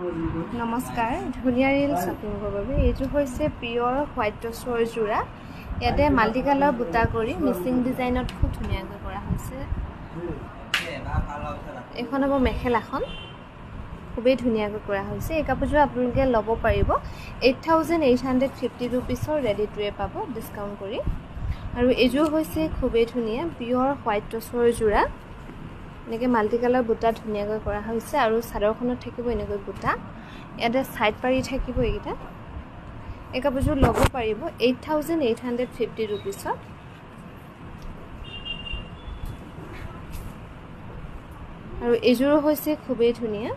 নমস্কাৰ ধুনিয়া ৰিল শ্বপিংৰ বাবে এইটো হৈছে পিয়ৰ হোৱাইট টছৰ জোৰা ইয়াতে মাল্টি কালাৰ বুটা কৰি মিচিং ডিজাইনত খুব ধুনিয়াকৈ কৰা হৈছে এখন হ'ব মেখেলাখন খুবেই ধুনিয়াকৈ কৰা হৈছে এই কাপোৰযোৰ আপোনালোকে ল'ব পাৰিব 8850 रुपीसৰ ৰেডি টু ৱে পাব ডিসকাউন্ট কৰি আৰু এইযোৰ হৈছে খুবেই ধুনিয়া পিয়ৰ হোৱাইট টছৰ জোৰা এনেকে মাল্টি কালাৰ বুটা ধুনিয়াকৈ কৰা হৈছে আৰু সাদৰখনত থাকিব এনেকৈ বুটা ইয়াতে সাইড পাৰি থাকিব এইটা এই কাপোৰযোৰ ল'ব পাৰিব 8850 रुपीसত আৰু এইযোৰ হৈছে খুবেই ধুনিয়া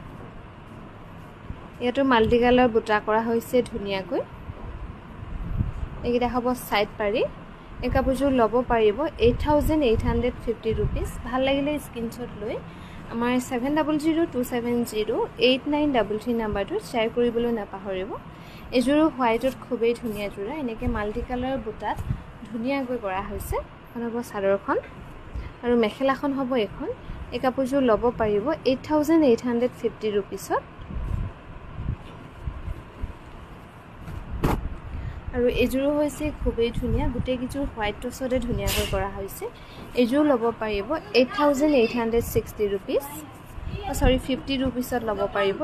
ইয়াতো মাল্টি কালাৰ বুটা কৰা হৈছে ধুনিয়াকৈ এইটা হ'ব সাইড পাৰি এই কাপোৰযোৰ ল'ব পাৰিব 8850 रुपीस ভাল লাগিলে স্ক্ৰিনশ্বট লৈ আমাৰ 7002708933 নম্বৰটো শেয়াৰ কৰিবলৈ নাপাহৰিব এইযোৰ হোৱাইটত খুবেই ধুনিয়া জোৰা এনেকে মাল্টি কালাৰ বুটাত ধুনিয়াকৈ কৰা হৈছে এখন হ'ব সাদৰখন আৰু মেখেলাখন হ'ব এখন এই কাপোৰযোৰ ল'ব পাৰিব 8850 रुपीसত আৰু এইযোৰ হৈছে খুবেই ধুনিয়া গুটে কিযোৰ হোৱাইট টছতে ধুনিয়াকৈ কৰা হৈছে এইযোৰ ল'ব পাৰিব 8860 रुपीस 50 रुपीसত ল'ব পাৰিব